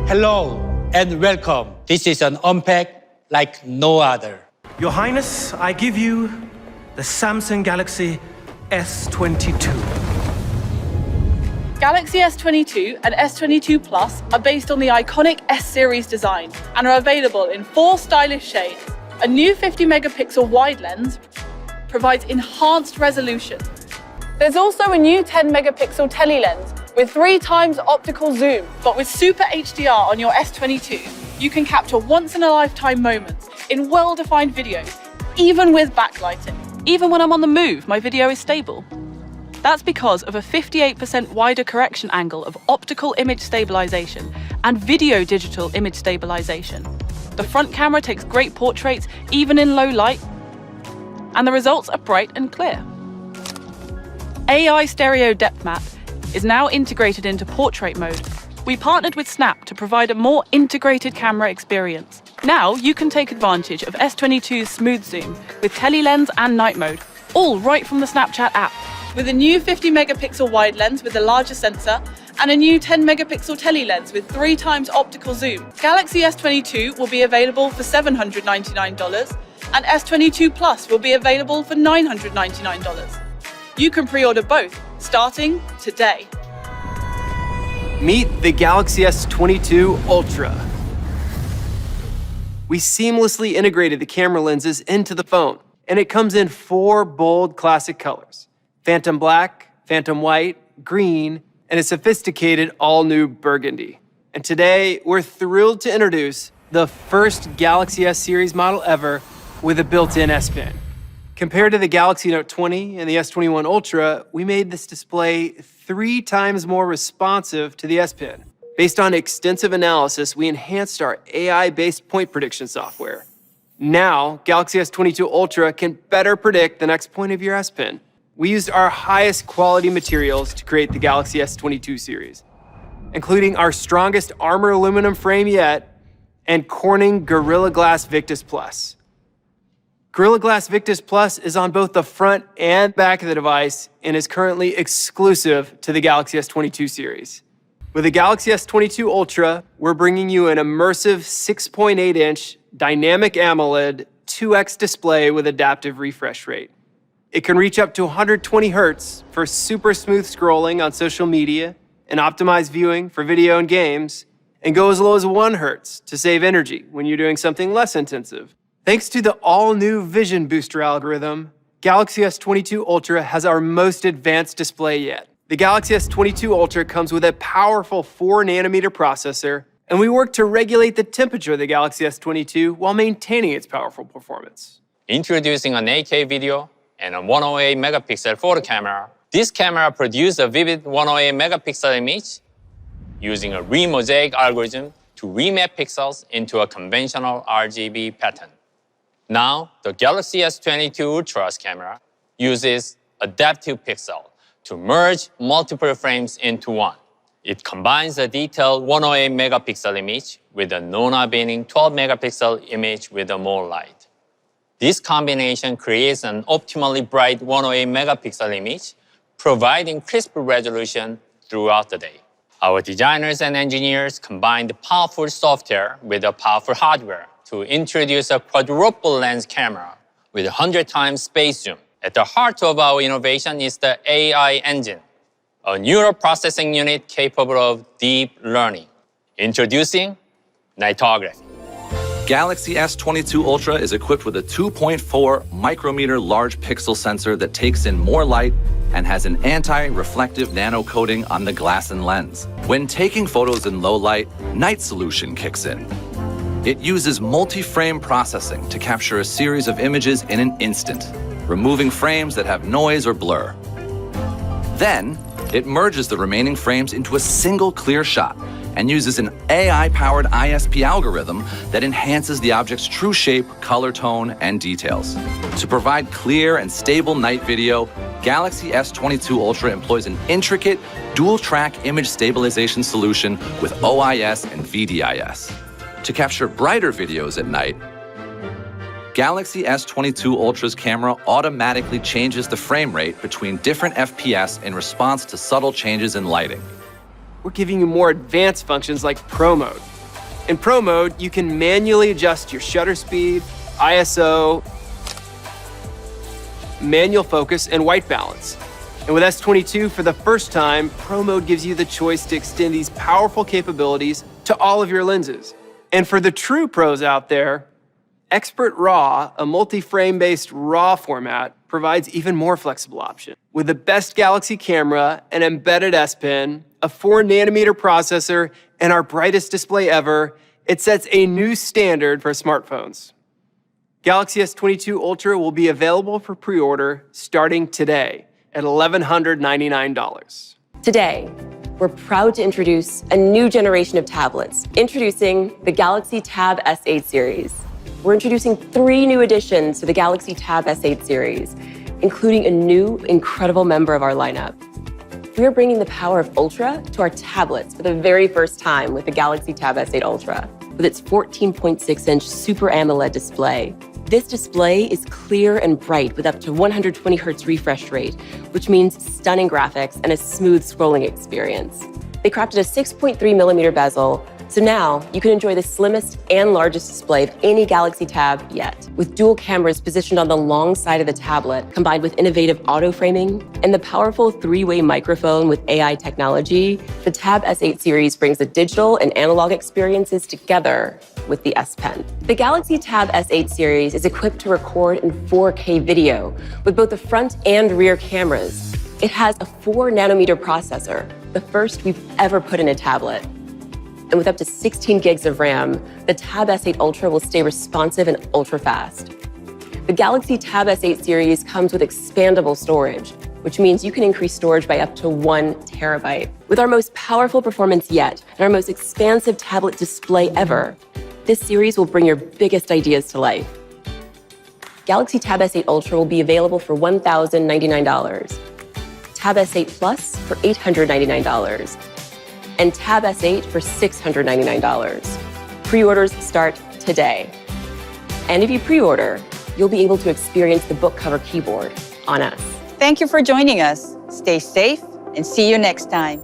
Hello and welcome. This is an Unpacked like no other. Your Highness, I give you the Samsung Galaxy S22. Galaxy S22 and S22 Plus are based on the iconic S-series design and are available in 4 stylish shades. A new 50-megapixel wide lens provides enhanced resolution. There's also a new 10-megapixel tele lens with 3 times optical zoom. But with Super HDR on your S22, you can capture once-in-a-lifetime moments in well-defined videos, even with backlighting. Even when I'm on the move, my video is stable. That's because of a 58% wider correction angle of optical image stabilization and video digital image stabilization. The front camera takes great portraits, even in low light, and the results are bright and clear. AI Stereo Depth Map is now integrated into portrait mode. We partnered with Snap to provide a more integrated camera experience. Now you can take advantage of S22's smooth zoom with tele-lens and night mode, all right from the Snapchat app. With a new 50-megapixel wide lens with a larger sensor and a new 10-megapixel tele-lens with 3 times optical zoom, Galaxy S22 will be available for $799 and S22 Plus will be available for $999. You can pre-order both, starting today. Meet the Galaxy S22 Ultra. We seamlessly integrated the camera lenses into the phone, and it comes in 4 bold classic colors: Phantom Black, Phantom White, Green, and a sophisticated all-new burgundy. And today, we're thrilled to introduce the first Galaxy S series model ever with a built-in S Pen. Compared to the Galaxy Note 20 and the S21 Ultra, we made this display 3 times more responsive to the S Pen. Based on extensive analysis, we enhanced our AI-based point prediction software. Now, Galaxy S22 Ultra can better predict the next point of your S Pen. We used our highest quality materials to create the Galaxy S22 series, including our strongest armor aluminum frame yet and Corning Gorilla Glass Victus Plus. Gorilla Glass Victus Plus is on both the front and back of the device and is currently exclusive to the Galaxy S22 series. With the Galaxy S22 Ultra, we're bringing you an immersive 6.8-inch dynamic AMOLED 2x display with adaptive refresh rate. It can reach up to 120 Hz for super smooth scrolling on social media and optimized viewing for video and games, and go as low as 1 Hz to save energy when you're doing something less intensive. Thanks to the all-new Vision Booster algorithm, Galaxy S22 Ultra has our most advanced display yet. The Galaxy S22 Ultra comes with a powerful 4-nanometer processor, and we work to regulate the temperature of the Galaxy S22 while maintaining its powerful performance. Introducing an 8K video and a 108-megapixel photo camera, this camera produces a vivid 108-megapixel image using a Re-mosaic algorithm to remap pixels into a conventional RGB pattern. Now, the Galaxy S22 Ultra's camera uses adaptive pixel to merge multiple frames into one. It combines a detailed 108-megapixel image with a non-abeying 12-megapixel image with a more light. This combination creates an optimally bright 108-megapixel image, providing crisp resolution throughout the day. Our designers and engineers combined powerful software with a powerful hardware to introduce a quadruple lens camera with 100 times space zoom. At the heart of our innovation is the AI engine, a neural processing unit capable of deep learning. Introducing nightography. Galaxy S22 Ultra is equipped with a 2.4 micrometer large pixel sensor that takes in more light and has an anti-reflective nano coating on the glass and lens. When taking photos in low light, night solution kicks in. It uses multi-frame processing to capture a series of images in an instant, removing frames that have noise or blur. Then, it merges the remaining frames into a single clear shot and uses an AI-powered ISP algorithm that enhances the object's true shape, color tone, and details. To provide clear and stable night video, Galaxy S22 Ultra employs an intricate dual-track image stabilization solution with OIS and VDIS. To capture brighter videos at night, Galaxy S22 Ultra's camera automatically changes the frame rate between different FPS in response to subtle changes in lighting. We're giving you more advanced functions like Pro Mode, In Pro mode, you can manually adjust your shutter speed, ISO, manual focus, and white balance. And with S22, for the first time, Pro mode gives you the choice to extend these powerful capabilities to all of your lenses. And for the true pros out there, Expert RAW, a multi-frame-based RAW format, provides even more flexible option. With the best Galaxy camera, an embedded S Pen, a 4nm processor, and our brightest display ever, it sets a new standard for smartphones. Galaxy S22 Ultra will be available for pre-order starting today at $1,199. Today, we're proud to introduce a new generation of tablets, introducing the Galaxy Tab S8 series. We're introducing 3 new additions to the Galaxy Tab S8 series, including a new, incredible member of our lineup. We are bringing the power of Ultra to our tablets for the very first time with the Galaxy Tab S8 Ultra, with its 14.6-inch Super AMOLED display. This display is clear and bright with up to 120 Hz refresh rate, which means stunning graphics and a smooth scrolling experience. They crafted a 6.3mm bezel, so now you can enjoy the slimmest and largest display of any Galaxy Tab yet. With dual cameras positioned on the long side of the tablet, combined with innovative auto framing and the powerful 3-way microphone with AI technology, the Tab S8 series brings the digital and analog experiences together with the S Pen. The Galaxy Tab S8 series is equipped to record in 4K video with both the front and rear cameras. It has a 4nm processor, the first we've ever put in a tablet. And with up to 16 gigs of RAM, the Tab S8 Ultra will stay responsive and ultra-fast. The Galaxy Tab S8 series comes with expandable storage, which means you can increase storage by up to 1 terabyte. With our most powerful performance yet and our most expansive tablet display ever, this series will bring your biggest ideas to life. Galaxy Tab S8 Ultra will be available for $1,099, Tab S8 Plus for $899, and Tab S8 for $699. Pre-orders start today. And if you pre-order, you'll be able to experience the book cover keyboard on us. Thank you for joining us. Stay safe and see you next time.